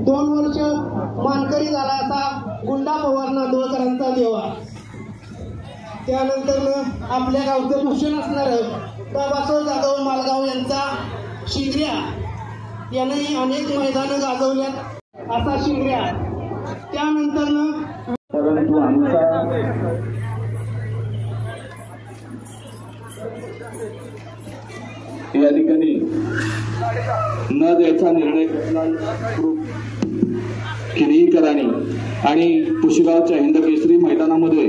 2 वर्ष मानकरी झाला असा गुंडा पवार नांदवकरांचा देवा। त्यानंतर आपल्या गावचं भूषण असणार बाबासाहेब जाधव मालगाव यांचा शिंगऱ्या याने अनेक मैदानं गाजवल्यात असा शिंगऱ्या। त्यानंतर परंतु आमचा या ठिकाणी न द्यायचा निर्णय घेतला किनीकरांनी आणि पुशेगावच्या हिंद केसरी मैदानामध्ये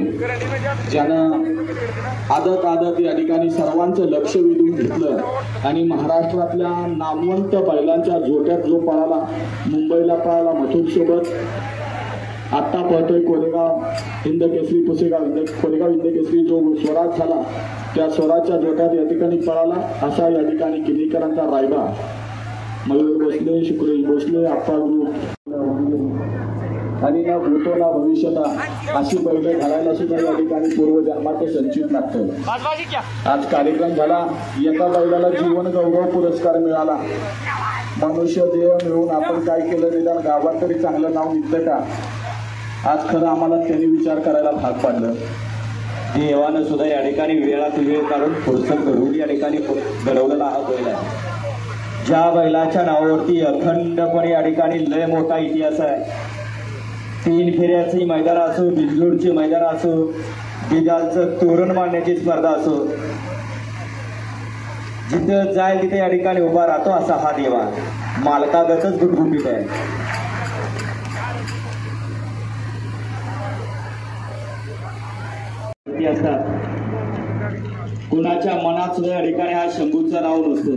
ज्यानं आदत या ठिकाणी सर्वांचं लक्ष वेधून घेतलं आणि महाराष्ट्रातल्या नामवंत बैलांच्या जोट्यात जो पळाला, मुंबईला पळाला मथुर सोबत, आता पळतोय कोरेगाव हिंद केसरी कोरेगाव हिंद केसरी जो स्वराज झाला त्या स्वराजच्या जोट्यात या ठिकाणी पळाला असा या ठिकाणी किनीकरांचा रायबा मयूर भोसले, शुक्रेश भोसले, आप्पा गुरु आणि ना भूतो ना भविष्यता अशी बैल घालायला सुद्धा या ठिकाणी पूर्वजन्माचं संचित लागतं। आज कार्यक्रम झाला, एका बैलाला जीवन गौरव पुरस्कार मिळाला। मनुष्य देह मिळून आपण काय केलं, निदान गावात तरी चांगलं नाव निघतं का? आज खरं आम्हाला त्यांनी विचार करायला भाग पाडलं। देवानं सुद्धा या ठिकाणी वेळात वेळ काढून फुरसत घडवून या ठिकाणी घडवलेला हा बैल आहे। ज्या बैलाच्या नावावरती अखंडपणे या ठिकाणी लय मोठा इतिहास आहे। 3 फेऱ्याची मैदान असो, बिंजोडची मैदान असो, बिजालचं तोरण मांडण्याची स्पर्धा असो, जिथं जाईल तिथे या ठिकाणी उभा राहतो असा हा देवा मालकागतच गुटगुटीत आहे। कुणाच्या मनात सुद्धा या ठिकाणी हा शंभूचं नाव नसतं,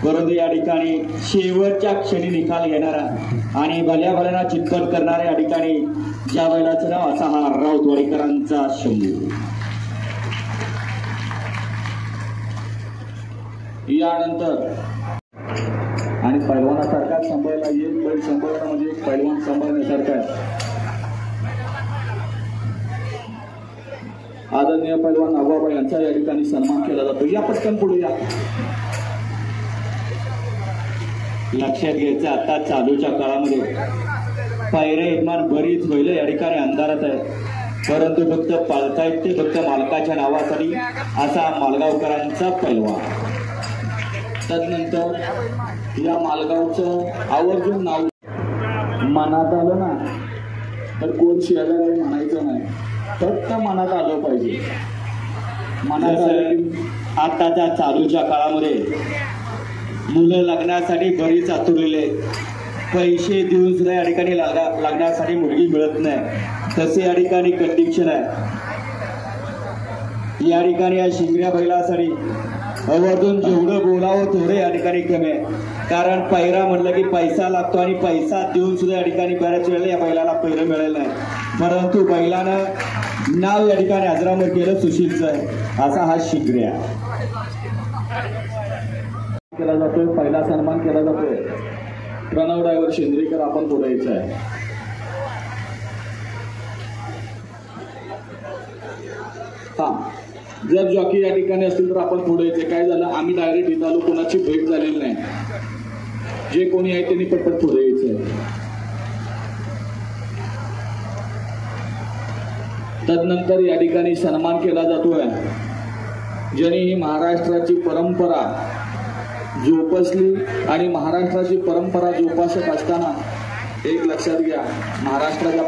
परंतु या ठिकाणी शेवटच्या क्षणी निकाल घेणारा आणि भल्या भल्याना चितपट करणाऱ्या या ठिकाणी ज्या बैलाचं नाव असा हा राऊतवाडीकरांचा शंभू। यानंतर आणि पैलवानासारखा सांभाळला एक बैल सांभाळणं म्हणजे एक पैलवान सांभाळण्यासारखा आहे। आदरणीय पैलवान नागबाबा यांचा या ठिकाणी सन्मान केला जातो। या पटकन पुढे या। लक्षात घ्यायचं, आता चालूच्या काळामध्ये पायऱ्या यजमान बरीच बैल या ठिकाणी अंधारात आहे, परंतु फक्त पाळतायत ते फक्त मालकाच्या नावासाठी असा मालगावकरांचा पैलवान। तदनंतर या मालगावचं आवर्जून नाव मनात आलं ना तर कोण शेजारी म्हणायचं नाही, फक्त मनात आलं पाहिजे। मनात आलं। आताच्या चालूच्या काळामध्ये मुलं लग्नासाठी बरीच आतुरलेले, पैसे देऊन सुद्धा या ठिकाणी लग्नासाठी मुलगी मिळत नाही, तसे या ठिकाणी कंडिशन आहे। या ठिकाणी या शिंगऱ्या बैलासाठी आवर्जून जेवढं बोलावं तेवढं या ठिकाणी कमी आहे, कारण पैरा म्हटलं की पैसा लागतो आणि पैसा देऊन सुद्धा या ठिकाणी बऱ्याच वेळेला या बैलाला पैर मिळालं नाही, परंतु बैलानं नाव या ठिकाणी अजरामर केलं सुशीलचं आहे असा हा शिंगऱ्या केला जातोय। पहिला सन्मान केला जातोय प्रणव ड्रायव्हर शेंद्रेकर, आपण पुढे यायचं आहे। हा, जर जॉकी या ठिकाणी असतील तर आपण पुढे यायचं। काय झालं, आम्ही डायरेक्ट इथं आलो, कोणाची भेट झालेली नाही, जे कोणी आहे त्यांनी पटपट पुढे यायचं। तदनंतर या ठिकाणी सन्मान केला जातोय ज्यांनी ही महाराष्ट्राची परंपरा जोपासली आणि महाराष्ट्राची परंपरा जोपासत असताना एक लक्षात घ्या, महाराष्ट्राच्या